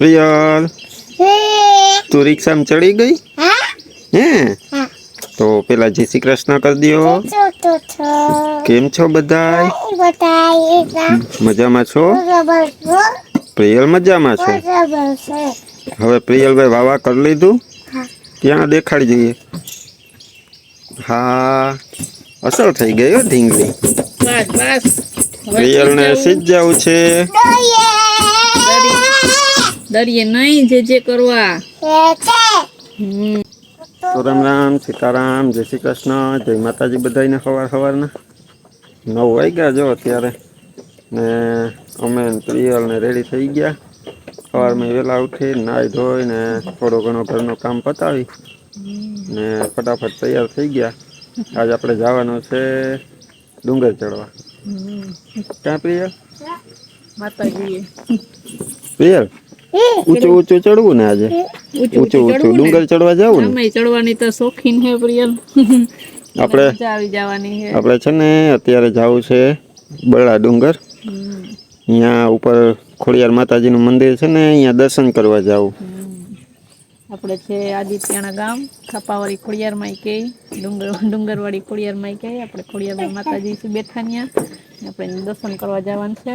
પ્રિયલ, તું રિક્ષામાં ચડી ગઈ? હે? તો પેલા જય શ્રી કૃષ્ણ કરી દ્યો. કેમ છો બધાય? મજામાં છો? પ્રિયલ મજામાં છો? હવે પ્રિયલભાઈ વાવા કરી લીધું? ક્યાં દેખાડી દઈએ? હા, અસર થઈ ગઈ હો ઢીંગલી. બસ બસ પ્રિયલ ને સીજ જવું છે. દરિયે નહીં જે કરવા. તો રામ રામ, સીતારામ, જય શ્રી કૃષ્ણ, જય માતાજી બધાને સવારના 9 વાગ્યા જો અત્યારે. ને અમે પ્રિયલ ને રેડી થઈ ગયા. સવારમાં વેલા ઉઠી નાહી ધોઈ ને થોડો ઘણો ઘરનું કામ પતાવી ને ફટાફટ તૈયાર થઈ ગયા. આજ આપણે જવાનું છે ડુંગર ચડવા. ક્યાં પ્રિયલ? માતાજીએ પ્રિયલ, ઊંચું ચડવું ને આજે? ઊંચું ડુંગર ચડવા જવું ને? ચડવાની તો શોખીન હે પ્રિયલ. આપણે મજા આવી જવાની હે. આપણે છે ને અત્યારે જવું છે બરડા ડુંગર. અહીંયા ઉપર ખોડિયાર માતાજીનું મંદિર છે ને, અહીંયા દર્શન કરવા જાવું. આપણે છે આદિત્યના ગામ ખાપાવાળી ખોડિયાર માં કે ડુંગરવાળી ખોડિયાર માં કે આપણે ખોડિયાર માતાજી બેઠા ત્યાં આપણે દર્શન કરવા જવાનું છે.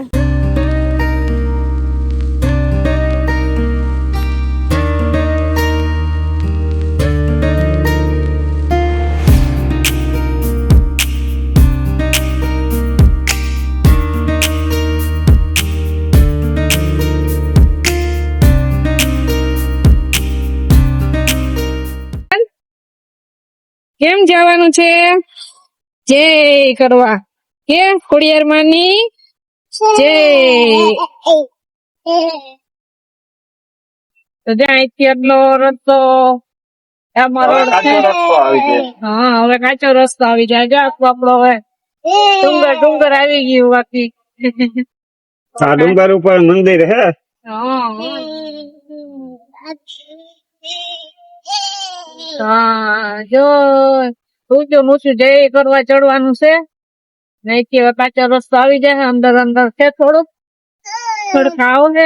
કેમ જવાનું છે? જય કરવા કે ખોડિયાર માની જય. તો જ્યાં અહીંથી એટલો રસ્તો અમારો હા હવે કાચો રસ્તો આવી જાય. જો આપણો હવે ડુંગર આવી ગયું બાકી. આ ડુંગર ઉપર મંદિર હે. હા જો ઊંચું જય કરવા ચડવાનું છે. અહીંથી હવે કાચો રસ્તો આવી જાય. અંદર છે થોડુંક ખાવ છે.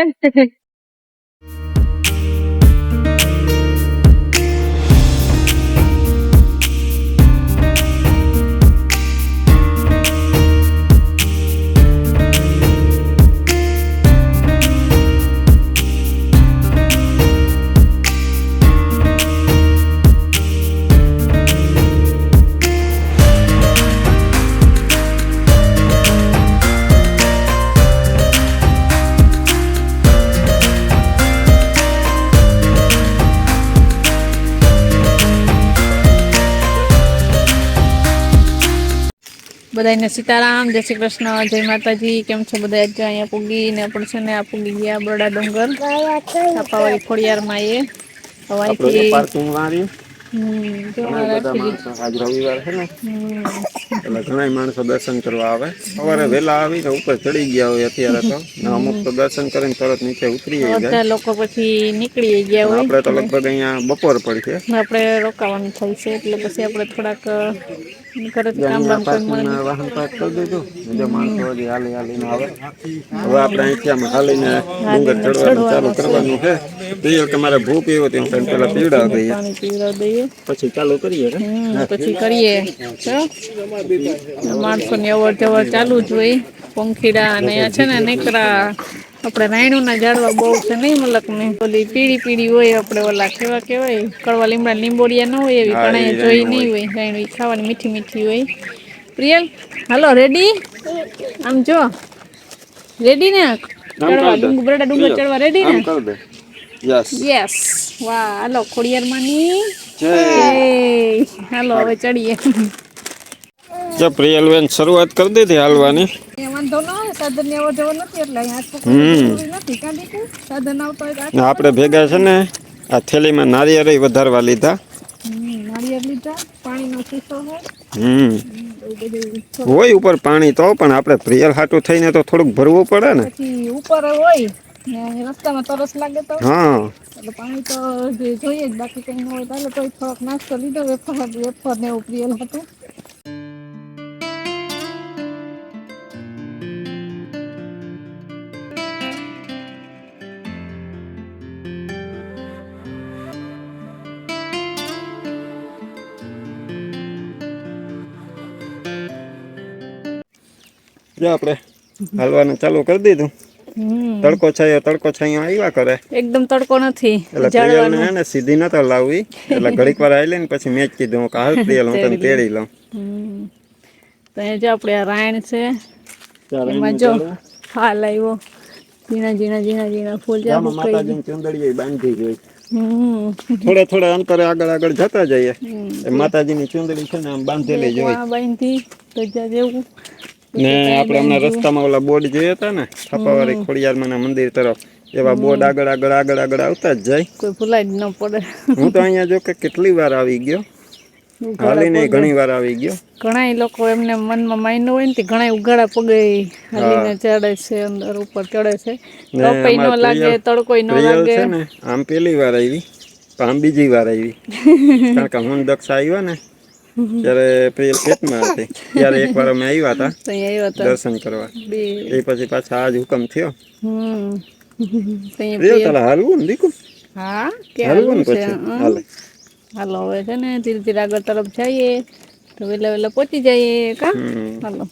બધાને સીતારામ, જય શ્રી કૃષ્ણ, જય માતાજી. કેમ છો બધા? અહીંયા પૂગી ને પણ છે ને આ પૂગી ગયા બરડા ડુંગર છાપાવાળી ખોડિયાર માં એ આજ રવિવાર છે ને એટલે ઘણા માણસો દર્શન કરવા આવે. સવારે વેલા આવીને ઉપર ચડી ગયા હોય અત્યારે તો અમુક તો દર્શન કરીને તરત નીચે ઉતરી જાય. લોકો પછી નીકળી ગયા હોય. આપણે તો લગભગ અહીંયા બપોર પડશે. આપણે રોકાવાનું થાય છે એટલે પછી આપણે થોડાક ઘરેથી કામ બામ વાહન પાર્ક કરી દીધું. બીજા માણસો હજી હાલીને આવે. હવે આપણે અહીંથી આમ હાલીને ડુંગર ચડવાનું ચાલુ કરવાનું છે. પ્રિયલ તમારે ભૂખ એવો ત્યાં પેલા પીવડાવી દઈએ પછી ચાલુ કરીએ. પછી કરીએ. માણસો ની અવર જવર ચાલુ જ હોય. પંખીડા અને છે ને નીકળા આપણે રાયણું ના ઝાડવા બહુ છે નહીં મલક ને ઓલી પીળી હોય. આપણે ઓલા કેવાય કડવા લીમડા લીંબોડિયા ન હોય એવી પણ જોઈ નહીં હોય. રાયણું ખાવાની મીઠી હોય. પ્રિયલ હાલો રેડી? આમ જો રેડી ને બરડા ડુંગર ચડવા રેડી ને? યસ. વાહ હાલો ખોડિયાર માની જય. હાલો હવે ચડીએ. પ્રિયલ બેન શરૂઆત કરી દીધી હાલવાની. વાંધો ન હોય સાધન ની અવર જવર નથી એટલે નથી કાઢી સાધન આવતો હોય. આપણે ભેગા છે ને આ થેલીમાં નારિયેળ વધારવા લીધા. નારિયેળ લીધા. પાણીનો શીશો હોય. હોય ઉપર પાણી તો પણ આપણે પ્રિયલ હાટું થઈને તો થોડુંક ભરવું પડે ને. પછી ઉપર હોય રસ્તામાં તરસ લાગે તો એટલે પાણી તો જોઈએ જ. બાકી કઈ ન હોય તો થોડોક નાસ્તો લીધો વેફર ને એવું પ્રિયલ હતું. જો આપણે હાલવાનું ચાલુ કરી દીધું. તડકો છાયો આવ્યા કરે એકદમ તડકો નથી એટલે પ્રિયલ ને હે ને સીધી નતો લાવવી એટલે ઘડીક વાર આવી ને પછી મેં જ કીધું કે હાલ પ્રિયલ હું તને તેડી લઉં. તો અહીંયા જો આપણે આ રાયણ છે એમાં જો હાલ આવ્યો ઝીણા ઝીણા ઝીણા ઝીણા ફૂલ છે માતાજીની ચુંદડીએ બાંધી ગઈ. થોડા અંતરે આગળ જતા જઈએ માતાજીની ચુંદડી છે ને આમ બાંધેલી જ હોય બાંધી ધજા જેવું. ને આપણે હમણાં રસ્તામાં ઓલા બોર્ડ જોયા હતા ને છાપાવાળી ખોડિયારમાં મંદિર તરફ એવા બોર્ડ આગળ આવતા જ જાય, કોઈ ભૂલાય જ ન પડે. હું તો અહીંયા જો કે કેટલી વાર આવી ગયો, હાલીને ઘણી વાર આવી ગયો. ઘણા લોકો એમને મનમાં માન્યું હોય ને ઘણા ઉઘાડા પગે હાલીને ચડે છે, અંદર ઉપર ચડે છે, તપઈ ન લાગે તડકોય ન લાગે. છે ને આમ પેલી વાર આવી પણ આમ બીજી વાર આવી કારણ કે હું દક્ષા આવ્યા ને ત્યારે પ્રિયલ પેટમાં હતી ત્યારે એકવાર અમે આવ્યા હતા દર્શન કરવા, એ પછી પાછા આજ હુકમ થયો. પ્રિયલ તારે હાલવું ને દીકુ? હા હાલવું ને પછી હાલે. હાલો હવે છે ને ધીરે ધીરે આગળ તરફ જઈએ તો વેલા પહોંચી જઈએ કા. હાલો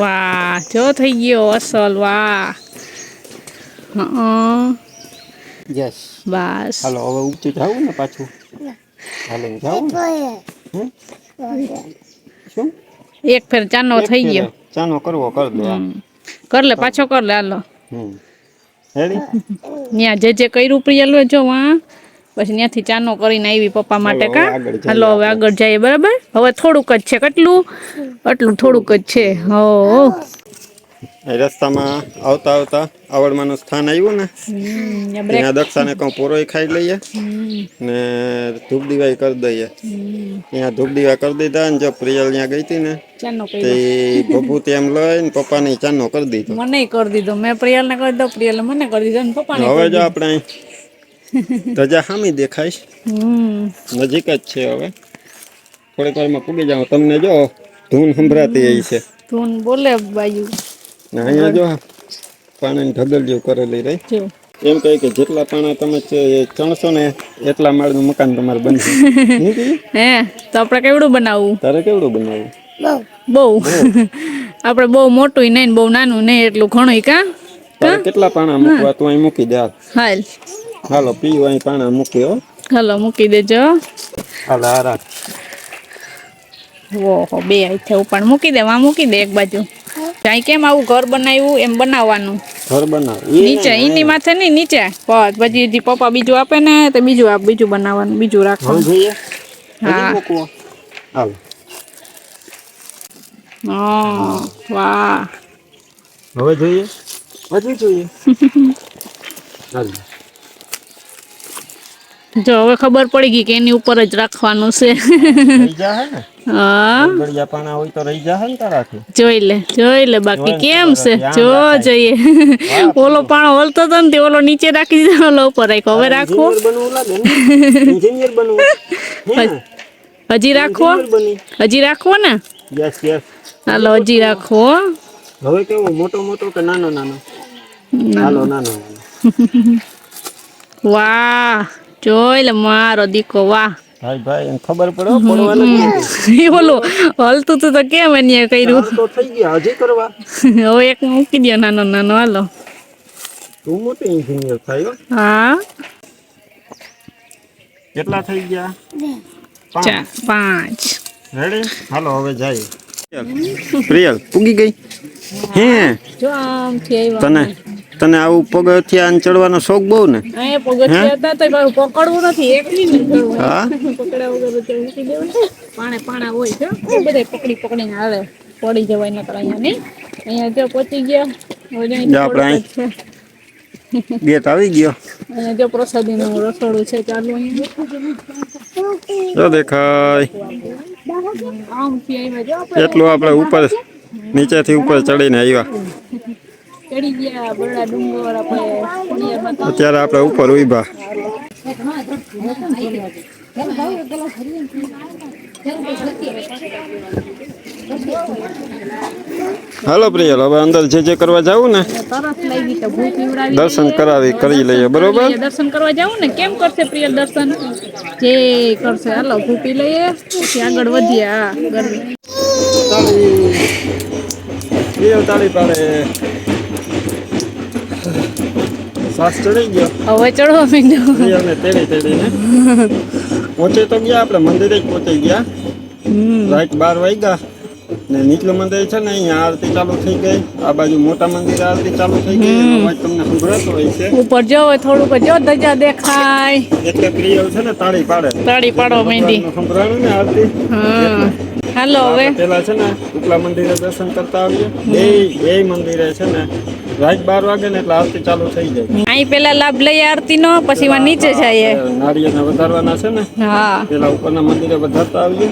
વાહ જો થઈ ગયો અસલ. વાહ યસ બસ હાલો હવે ઊંચું જાવું ને પાછું હાલો જાવું ને શું એક ફેર ચાનો થઈ ગયો. ચાનો કરવો કર દે કર લે પાછો કર લે. હાલો રેડી ન્યા જે કર્યું પ્રિયલ જો વાં પછી ત્યાંથી ચાનો કરીને આવી પપ્પા માટે કા. હાલો હવે આગળ જઈએ. બરાબર હવે થોડુંક જ છે, કેટલું આટલું થોડુંક જ છે. હો રસ્તામાં આવતા આવડમાનું સ્થાન આવ્યું ને ત્યાં દક્ષાને કહું પોરોય ખાઈ લઈએ ને ધૂપ દીવાઈ કરી દઈએ. ત્યાં ધૂપ દીવા કરી દીધા ને જો પ્રિયલ ત્યાં ગઈ હતી ને તે ભભૂતિ એમ લઈને પપ્પાને ચાનો કરી દીધો. મને કરી દીધો, મેં પ્રિયલ ને કરી દીધો, પ્રિયલ મને કરી દીધો ને પપ્પાને. હવે જો આપણે ધજા સામી દેખાઈશ, નજીક જ છે. હવે થોડીક વારમાં પૂગી જાવ. તમને જો ધૂન સંભળાતી આવી છે, ધૂન બોલે બાજુ ને અહીંયા જો પાણી ઢગલ જેવું કરેલી રહી. એમ કહે કે જેટલા પાણા તમે ચણશો ને એટલા માળનું મકાન તમારે બનશે. હે તો આપણે કેવડું બનાવવું? તારે કેવડું બનાવવું? બહુ આપણે બહુ મોટું નહીં બહુ નાનું નહીં, એટલું ઘણું કા. કેટલા પાણા મૂકવા તું અહીં મૂકી દે. હાલ હાલો પીવું અહીં પાણા મૂક્યો. હાલો મૂકી દેજો. હાલ આરા ઓહો બે આઈ ઉપર મૂકી દે, વાં મૂકી દે એક બાજુ. ત્યાં કેમ આવું ઘર બનાવ્યું એમ બનાવવાનું. ઘર બનાવ નીચે એની માથે નહીં, નીચે પછી પપ્પા બીજું આપે ને તો બીજું બનાવવાનું, બીજું રાખવાનું. જોઈએ હા હાલ વાહ હવે જોઈએ હજી જોઈએ. હાલ જો હવે ખબર પડી ગઈ કે એની ઉપર જ રાખવાનું છે. હા પાણા હોય તો રહી જાય ને તારાથી. જોઈ લે બાકી કેમ છે જો જોઈએ. ઓલો પાણો હલતો હતો ને ઓલો નીચે રાખી દીધો, ઓલો ઉપર રાખ્યો. હવે રાખવો હજી રાખવો ને. હાલો હજી રાખવો. હવે કેવો મોટો કે નાનો? હાલો નાનો. વાહ જોઈ લે મારો દીકો. વાહ ભાઈ ખબર પડે પડવાની. બોલો હલતું તું તો કેમ એને કર્યું? તો થઈ ગયા હજી કરવા. હવે એક મૂકી દો નાનો. હાલો તું મોટો એન્જિનિયર થાય. હા કેટલા થઈ ગયા? 5. રેડી હાલો હવે જાય. પ્રિયલ પૂગી ગઈ. હે જો આમ થી આવ્યા. તને આવું પગથિયા ચડવાનો શોખ બહુ ને? પગથિયા હતા તો પકડવું નથી, એકલી ને પકડ્યા વગર મૂકી દેવું. પાણા હોય છે બધા પકડીને હાલે પડી જવાય નકર. અહીંયા નહીં, અહીંયા જો પહોંચી ગયા. ગેટ આવી ગયો. અને જો પ્રસાદીનું રસોડું છે ચાલુ અહીંયા. જો દેખાય આમથી આવ્યા જો આપણે એટલું આપણે ઉપર નીચેથી ઉપર ચડીને આવ્યા. ચડી ગયા બરડા ડુંગર આપણે ખોડિયારમાં તો અત્યારે આપણે ઉપર ઉભા. હાલો પ્રિયલ, હવે અંદર જે કરવા જાવું ને તરસ લાગી તો ભૂખ ઉડાવી દર્શન કરી લઈએ. બરોબર, દર્શન કરવા જાવું ને કેમ કરશે પ્રિય દર્શન જે કરશે. હાલો ભૂપી લઈએ પછી આગળ વધીએ. હા ગરમી પ્રિયલ તાળી પાડે. શ્વાસ ચડી ગયો, હવે ચડવા માંડ્યો. પ્રિયલને તેડીને પહોંચે તો ગયા. આપણે મંદિરે જ પહોંચી ગયા. રાઈટ 12 વાગ્યા ને નીચલું મંદિર છે ને અહીંયા આરતી ચાલુ થઈ ગઈ. આ બાજુ મોટા મંદિરે આરતી ચાલુ થઈ ગઈ. એનો અવાજ તમને સંભળાતો હોય છે. ઉપર જો થોડુંક જો ધજા દેખાય એટલે પ્રિયલ છે ને તાળી પાડે. તાળી પાડવા માંડી. સંભળાણું ને આરતી. હાલો હવે પેલા છે ને ઉપલા મંદિરે દર્શન કરતા આવીએ. બે મંદિરે છે ને રાઈટ 12 વાગે ને એટલે આરતી ચાલુ થઈ જાય. અહીં પેલા લાભ લઈએ આરતી નો, પછી માં નીચે જઈએ. નારિયેળને વધારવાના છે ને. હા પેલા ઉપરના મંદિરે વધારતા આવીએ.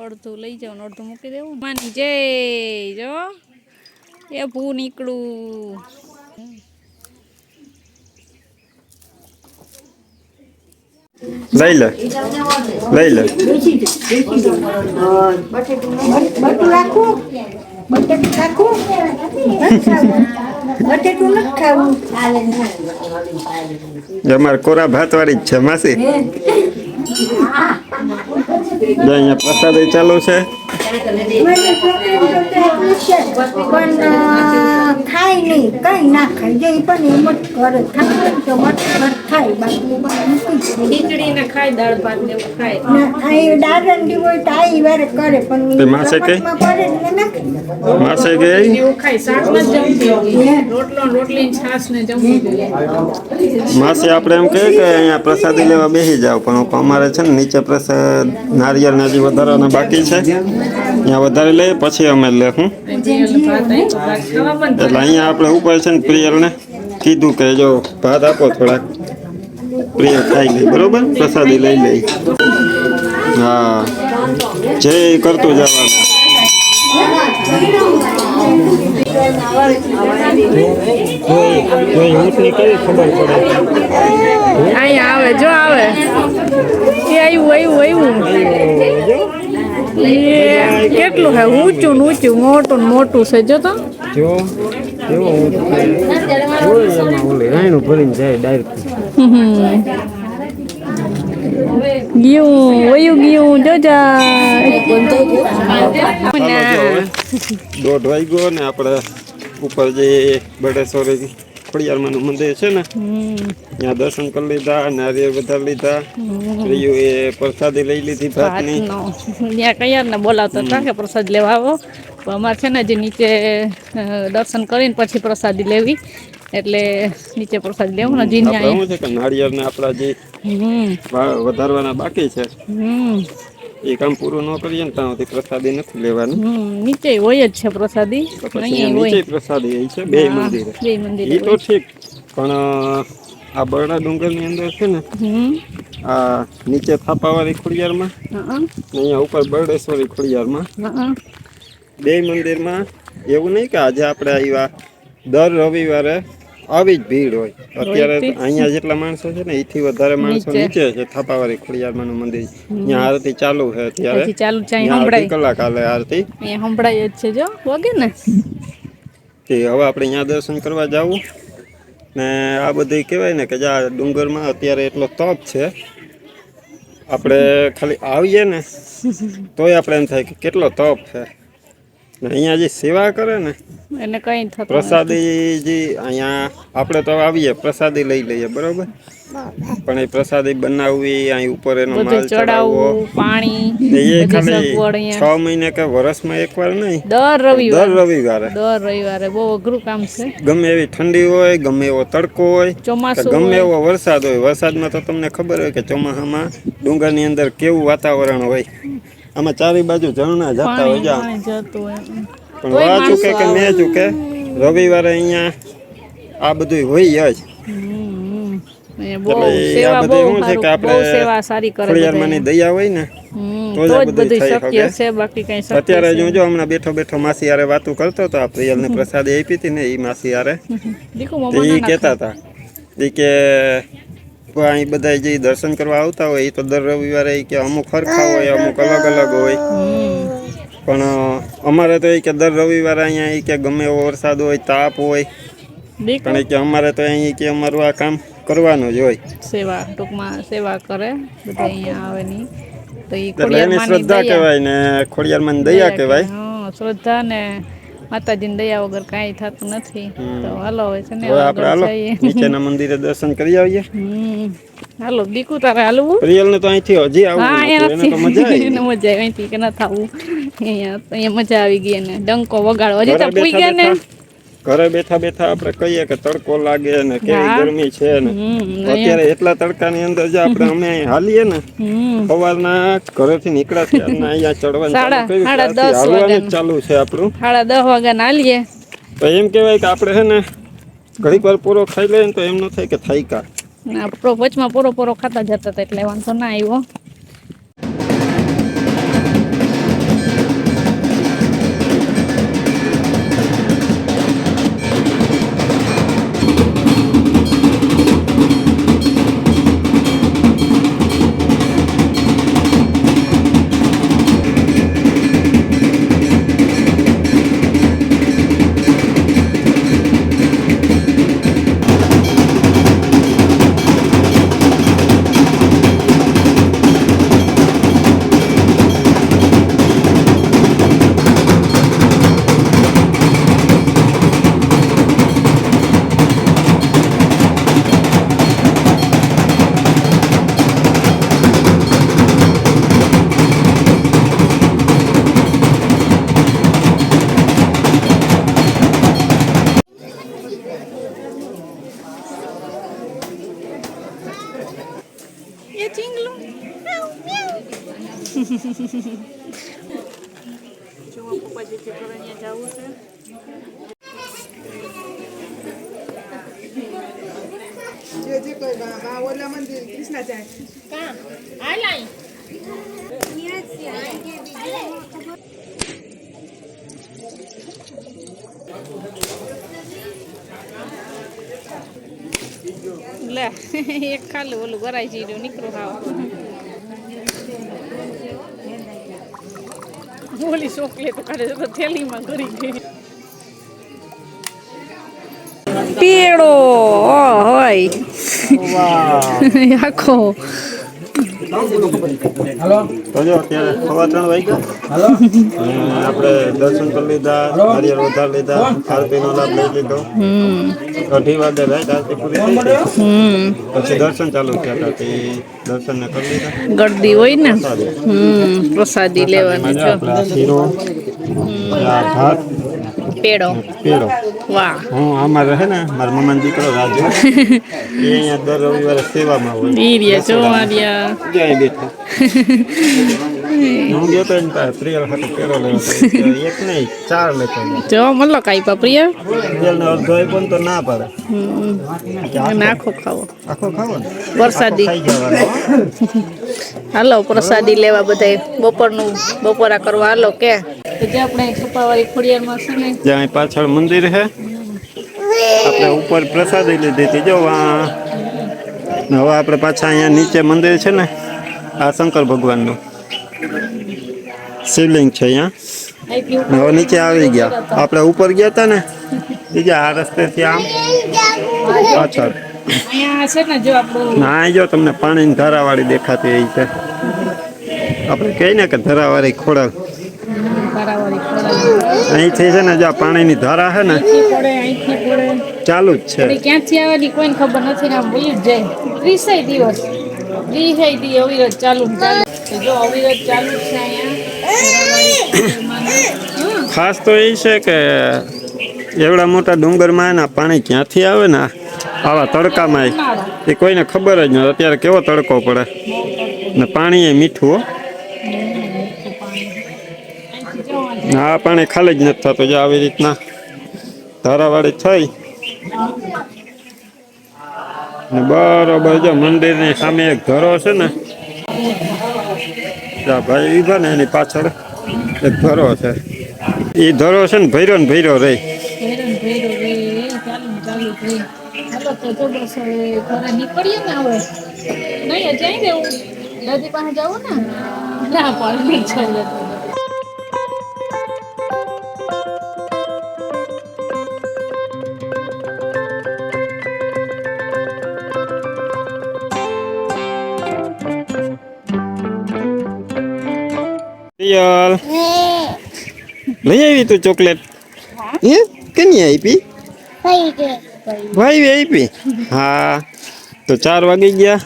અડધું લઈ જાવ ને અડધું મૂકી દેવું. માની જય જો એ ભૂ નીકળું. લઈ લે અમારે કોરા ભાત વાળી જ છે માસી. અહીંયા પ્રસાદ ચાલુ છે. પણ ખાય નહીં, કઈ ના ખાય જે પણ એમ જ કરે. ખાય તો મત ખાય, બાકી ખીચડી ને ખાય, દાળ ભાત ને એવું ખાય. અહીં દાદંડી હોય તો આ વારે કરે પણ તે માસે કઈ? પડે એટલે ના ખાય. માસે ગઈ એવું ખાય. શાક ને જમવું જોઈએ. રોટલો ને રોટલી ને છાશ ને જમવું જોઈએ. માસી આપણે એમ કહે કે અહીંયા પ્રસાદી લેવા બેસી જાવ, પણ અમારે છે ને નીચે પ્રસાદ નારિયેળ ને હજી વધારવાના બાકી છે. અહીંયા વધારી લઈએ પછી અમે લેશું. એટલે અહીંયા આપણે ઉપર છે ને પ્રિયલને કીધું કે જો ભાત આપો થોડાક, પ્રિયલ ખાઈ ગઈ. બરોબર, પ્રસાદી લઈ લઈ. હા, જે કરતું જવાનું. અહીંયા આવે જો આવે. એ આવ્યું. કેટલું હે ઊંચું ને ઊંચું, મોટું ને મોટું છે. જો તો જો કેવો એમાં ઓલી રાયણું ભરીને જાય ડાયરેક્ટ. ગયું જો જાય. 1:30 વાગ્યો ને આપણે ઉપર જે બળેશ્વરી ખોડિયારમાંનું મંદિર છે ને ત્યાં દર્શન કરી લીધા, નારિયેળ વધારી લીધા. પ્રિયુ એ પ્રસાદી લઈ લીધી ભાતની. ત્યાં કયાર ને બોલાવતા હતા કે પ્રસાદ લેવા આવો, પણ અમારે છે ને જે નીચે દર્શન કરીને પછી પ્રસાદી લેવી, એટલે નીચે પ્રસાદ લેવું ને જીને શું છે કે નારિયેળ ને આપણા જે વધારવાના બાકી છે એ કામ પૂરું ન કરીએ ને ત્યાં સુધી પ્રસાદી નથી લેવાની. નીચે હોય જ છે પ્રસાદી. નીચે પ્રસાદી એ છે બે મંદિરે. એ તો ઠીક, પણ આ બરડા ડુંગર ની અંદર છે ને આ નીચે થાપાવાળી ખોડિયારમાં, અહીંયા ઉપર બરડેશ્વરી ખોડિયારમાં બે મંદિરમાં એવું નહીં કે આજે આપણે આવ્યા દર રવિવારે આવી જ ભીડ હોય. અત્યારે હોય તે. અહીંયા જેટલા માણસો છે ને એથી વધારે માણસો નીચે. નીચે છે થાપાવાળી ખોડિયારમાંનું મંદિર. ત્યાં આરતી ચાલુ છે અત્યારે. હજી ચાલુ છે અહીં ત્યાં અડધી સંભળાય. કલાક હાલે આરતી. અહીંયા સંભળાય જ છે જો વગે ને. તે હવે આપણે અહીંયા દર્શન કરવા જાવું ને આ બધી કહેવાય ને કે જે આ ડુંગરમાં અત્યારે એટલો તપ છે. આપણે ખાલી આવીએ ને તોય આપણે એમ થાય કે કેટલો તપ છે. ને અહીંયા જે સેવા કરે ને એને કઈ થતું પ્રસાદી જે અહીંયા આપણે તો આવીએ પ્રસાદી લઈ લઈએ બરોબર, પણ એ પ્રસાદી બનાવવી અહીં ઉપર એનો બધું માલ ચડાવવો ચડાવવું પાણી ને એ બધી ખાલી સગવડ 6 અહીંયા મહિને કે વર્ષમાં એકવાર નહીં, દર દર રવિવારે રવિવારે બહુ અઘરું કામ છે. ગમે એવી ઠંડી હોય, ગમે એવો તડકો હોય કે ચોમાસું ગમે હોય. એવો વરસાદ હોય. વરસાદમાં તો તમને ખબર હોય કે ચોમાસામાં ડુંગરની અંદર કેવું વાતાવરણ હોય. આમાં ચારે બાજુ ઝરણા જતા હોય જા. પાણી જતું હોય પણ વા ચૂકે કે મેં ચૂકે રવિવારે અહીંયા આ બધું હોય જ. અહીંયા બહુ એટલે એ સેવા આ બહુ બધું શું છે કે સારું, બહુ આપણે સેવા સારી કરે ખોડિયારમાંની બધાય. દયા હોય ને તો જ તો આ જ બધું બધું થઈ શક્ય શકે. છે, બાકી કઈ શક્ય અત્યારે છે. જો હમણાં બેઠો બેઠો માસી હારે વાતું કરતો હતો. આ પ્રિયલને પ્રસાદી આપી હતી ને એ માસી હારે દીકુ તો મમ્મા એ ના કહેતા હતા એ કે અહીં બધા જે દર્શન કરવા આવતા હોય એ તો દર રવિવારે ઈ કે અમુક સરખા હોય, અમુક અલગ અલગ હોય. પણ અમારે તો એ કે દર રવિવારે અહીંયા એ કે ગમે એવો વરસાદ હોય, તાપ હોય, દીકુ પણ એ કે અમારે તો અહીં કે અમારું આ કામ કરવાનું જ હોય. સેવા ટૂંકમાં સેવા કરે બધા અહીંયા આવે ની તો ઈ એટલે એની ખોડિયારમાંની શ્રદ્ધા દયા. કહેવાય ને ખોડિયારમાંની દયા કહેવાય. હા, શ્રદ્ધા ને માતાજીની દયા વગર કાંઈ થતું નથી. તો હાલો હવે છે ને હવે આપણે હાલો આગળ જઈએ. નીચેના મંદિરે દર્શન કરી આવીએ. હાલો દીકુ તારે હાલવું? પ્રિયલને તો અહીંથી હજી આવવું હા, નહોતું. એને તો મજા આવી. એને મજા આવી અહીંથી કે ન થવું. અહીંયા મજા આવી ગઈ એને ડંકો વગાડો હજી તો ઘરે પૂઈ ગયા ને. ઘરે બેઠા બેઠા આપણે કહીએ કે તડકો લાગે ને કેવી હા. ગરમી છે ને અત્યારે એટલા તડકાની અંદર જો આપણે અમે અહીં હાલીએ ને સવારના ઘરેથી નીકળ્યા ત્યારના અહીંયા ચડવાનું ચાલુ કર્યું, સાડા ત્યારથી 10 હાલવાનું જ વાગ્યાનું. ચાલુ છે આપણું. 10:30 વાગ્યા હાલીએ. તો એમ કહેવાય કે આપણે છે ને ઘડીક વાર પૂરો ખાઈ લઈએ ને તો એમ ન થાય કે થાયકા. વચમાં પૂરો ખાતા જતા હતા એટલે વાંધો ના આવ્યો. એ ચીંગલું જો પપ્પા જે કરે અહીંયા જવું છે. જે કોઈ બા ઓલા મંદિર કૃષ્ણ જાય કામ હાલાઈ લે એક ખાલી ઓલું ગરાઈ જીર્યું નીકળું હાવ. ઓલી ચોકલેટ કાઢે તો થેલીમાં કરી ગઈ. પેડો હોય આખો તો જો અત્યારે 3:15 વાગ્યા. આપણે દર્શન કરી લીધા, નારિયેળ વધાર લીધા, આરતીનો લાભ લઈ લીધો. 2:30 વાગે રાત આરતી પૂરી થઈ ગઈ. પછી દર્શન ચાલુ થયા હતા. દર્શન ને કરી લીધા. ગળદી હોય ને પ્રસાદી લેવાની જો. આપણે આ શીરો, આ ભાત, પેડો પેડો. વાહ. હું અમારે છે ને મારા મમ્માનો દીકરો રાજુ એ અહીંયા દર રવિવારે સેવામાં હોય. ઈરિયા જો આર્યા જય બેઠા હું ગયો તો એની પાસે પ્રિયલ સાથે પેડો લેવો હતો. એક નહીં 4 લેતો ગયો. જો મતલબ કાઈ પ્રિય પ્રિયલને અડધો આપ્યો ને તો ના પાડે. નાખો ખાવો આખો ખાવો ને પ્રસાદી. ખાઈ જવાનો. હાલો પ્રસાદી લેવા બધાય બપોરા કરવા હાલો કે જે આપણે છપાવાળી ખોડિયારમાં છે ને જ્યાં અહીં પાછળ મંદિર છે આપણે ઉપર પ્રસાદી લીધી હતી જો હવે આપણે પાછા અહીંયા નીચે મંદિર છે ને આ શંકર ભગવાનનું શિવલિંગ છે અહીંયા હવે નીચે આવી ગયા આપણે ઉપર ગયા હતા ને બીજા આ રસ્તેથી આમ પાછળ અહીંયા છે ને જો આપણું ના જો તમને પાણીની ધારાવાળી દેખાતી એ છે આપણે કહીએ ને કે ધારાવાળી ખોડલ તારાવાળી ખોડા અહીંથી છે ને જો આ પાણીની ધારા છે ને અહીંથી પડે ચાલુ જ છે પણ ક્યાંથી આવેલી કોઈને ખબર નથી ને આમ બોલી જ જાય 30 દિવસ 30 દી અવિરત ચાલુ ને ચાલુ તો જો અવિરત ચાલુ જ છે અહીંયા ખાસ તો એ છે કે એવડા મોટા ડુંગરમાં એના પાણી ક્યાંથી આવે ને આવા તડકામાં એ કોઈને ખબર જ નથી અત્યારે કેવો તડકો પડે ને પાણી એ મીઠું હો આ પાણી ખાલી જ નથી થતું જો આવી રીતના ધારાવાળી થઈ ને બરોબર જો મંદિરની સામે એક ઘરો છે ને ભાઈ ઊભા ને એની પાછળ એક ઘરો છે એ ધરો છે ને ભૈરો રહી નીકળીએ ને હવે નહીં જાય ને નદી પાસે જવું ને ના પાણી છે રિયલ લઈ આવી તું ચોકલેટ હે કેની આપી ભાઈ આપી હા તો 4 વાગી ગયા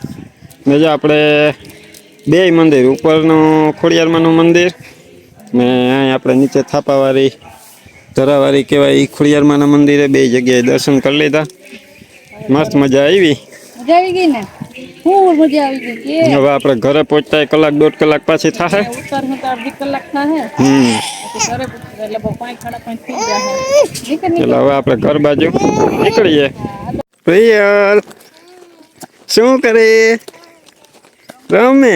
ને જો આપણે બે મંદિર ઉપરનું ખોડિયારમાંનું મંદિર ને અહીં આપણે નીચે થાપાવાળી ધરાવાળી કહેવાય એ ખોડિયારમાંના મંદિરે બે જગ્યાએ દર્શન કરી લીધા મસ્ત મજા આવી ગઈ ને ખૂબ મજા આવી ગઈ હવે આપણે ઘરે પહોંચતા 1 કલાક 1.5 કલાક પાછી થશે ઉતાર હું તો અડધી કલાક થાય ઘરે એટલે 5 સાડા 5 થઈ જાય એટલે હવે આપણે ઘર બાજુ નીકળીએ પ્રિયલ શું કરે રમે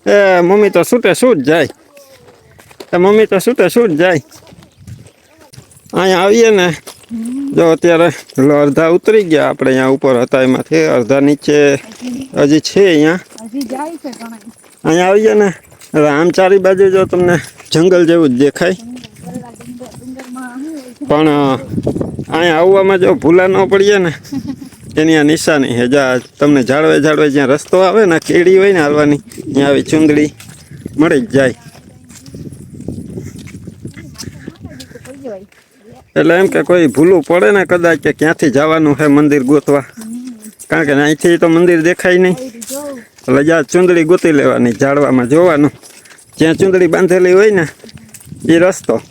એ મમ્મી તો છૂટે છૂટ જાય અહીંયા આવીએ ને જો અત્યારે અડધા ઉતરી ગયા આપણે અહીંયા ઉપર હતા એમાંથી અડધા નીચે હજી છે અહીંયા આવીએ ને હવે આમ ચારી બાજુ જો તમને જંગલ જેવું જ દેખાય પણ અહીંયા આવવામાં જો ભૂલા ન પડીએ ને એની આ નિશાની છે જ્યાં તમને ઝાડવે જ્યાં રસ્તો આવે ને કેડી હોય ને હાલવાની ત્યાં આવી ચૂંદડી મળી જ જાય એટલે એમ કે કોઈ ભૂલું પડે ને કદાચ કે ક્યાંથી જવાનું છે મંદિર ગોતવા કારણ કે અહીંથી તો મંદિર દેખાય નહીં એટલે જ્યાં ચૂંદડી ગોતી લેવાની ઝાડવામાં જોવાનું જ્યાં ચૂંદડી બાંધેલી હોય ને એ રસ્તો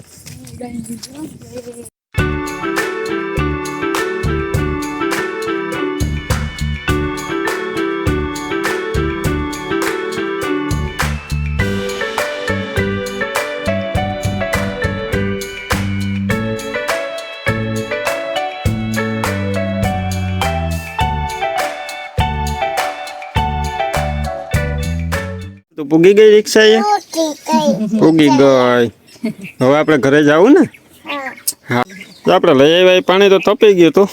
તો પૂગી ગઈ રિક્ષા એ પૂગી ગઈ હવે આપણે ઘરે જવું ને હા તો આપણે લઈ આવ્યા પાણી તો તપી ગયું હતું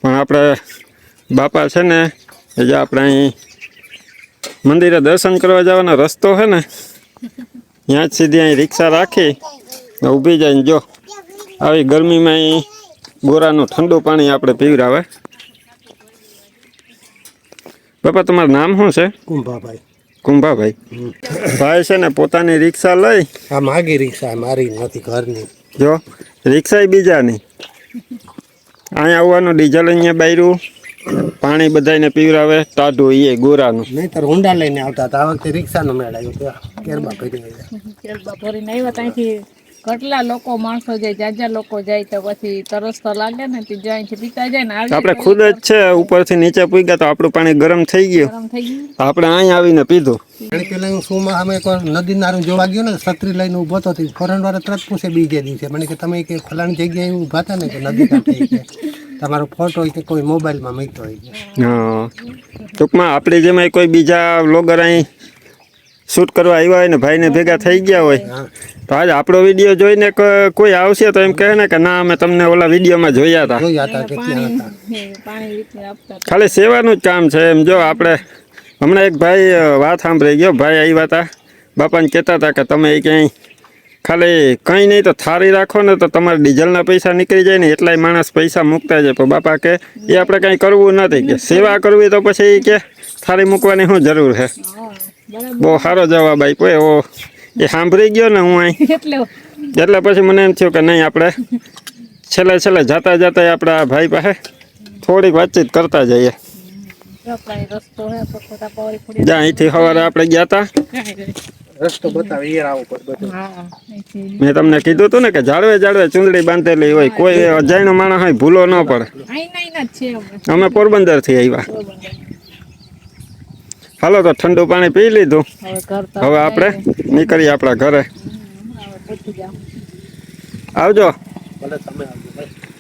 પણ આપણે બાપા છે ને એ જે આપણે અહીં મંદિરે દર્શન કરવા જવાનો રસ્તો છે ને ત્યાં જ સીધી અહીં રિક્ષા રાખી ઊભી જઈને જો આવી ગરમીમાં અહીં ગોરાનું ઠંડુ પાણી આપણે પીવડાવે બાપા તમારું નામ શું છે કુંભાભાઈ ભાઈ છે ને પોતાની રિક્ષા લઈ આ માગી રિક્ષા મારી નથી ઘરની જો રિક્ષા બીજાની અહીંયા આવવાનું ડીઝલ અહીંયા બાયરું પાણી બધાને પીવડાવે ટાઢું એ ગોરાનું નહીંતર ઊંડા લઈને આવતા હતા આ વખતે રિક્ષાનો મેળ આવ્યો કેરબા ભરી ભરીને આવ્યા ત્યાંથી કેટલા લોકો માણસો જાય જાજા લોકો જાય તો પછી તરસ તો લાગે ને તે જાય પીતા જાય ને આપણે ખુદ જ છે ઉપરથી નીચે પૂગ્યા તો આપણું પાણી ગરમ થઈ ગયું આપણે અહીં આવીને પીધું પેલા હું શું અમે નદી નારું જોવા ગયો ને છત્રી લઈને ઊભો હતો ફોરેન વાળા તરત પૂછે બીજે દિવસે મને કે તમે કે ફલાણી જગ્યાએ ઊભા હતા ને કે નદી કાંઠે કે તમારો ફોટો હોય કે કોઈ મોબાઈલમાં મૂક્યો હોય હા ટૂંકમાં આપણે જેમાં કોઈ બીજા વ્લોગર અહીં શૂટ કરવા આવ્યા હોય ને ભાઈને ભેગા થઈ ગયા હોય હા તો આજ આપણો વિડીયો જોઈને કોઈ આવશે તો એમ કહે ને કે ના અમે તમને ઓલા વિડીયોમાં જોયા હતા. જોયા હતા કે ત્યાં હતા. પાણી રીતે આપતા હતા. ખાલી સેવાનું જ કામ છે એમ. જો આપણે હમણાં એક ભાઈ વાત સાંભળી ગયો, ભાઈ આવ્યા હતા બાપાને કહેતા હતા કે તમે ક્યાંય ખાલી કંઈ નહીં તો થાળી રાખો ને તો તમારે ડીઝલના પૈસા નીકળી જાય ને એટલાય માણસ પૈસા મૂકતા જાય. પણ બાપા કે એ આપણે કંઈ કરવું નથી, કે સેવા કરવી તો પછી કે થાળી મૂકવાની શું જરૂર છે. હા બરાબર. બહુ સારો જવાબ આપ્યો એવો. એ સાંભળી ગયો ને હું અહીં એટલે પછી મને એમ થયું કે નહીં આપણે છેલ્લે જાતા આપણા ભાઈ પાસે થોડીક વાતચીત કરતા જઈએ. રસ્તો હે પકોડા પાવરી ફોડી. જ્યાં અહીંથી સવારે આપણે ગયા હતા રસ્તો બતાવે એ આવું પડે બધું. હા અહીંથી મેં તમને કીધું હતું ને કે જાળવે ચૂંદડી બાંધેલી હોય, કોઈ અજાણ્યો માણસ હોય ભૂલો ન પડે. આઈના જ છે અમે. અમે પોરબંદરથી આવ્યા. હાલો તો ઠંડુ પાણી પી લીધું, હવે ઘર તો હવે આપણે નીકળીએ આપણા ઘરે. હવે પહોંચી જાવ. આવજો. ભલે તમે આવજો ભાઈ.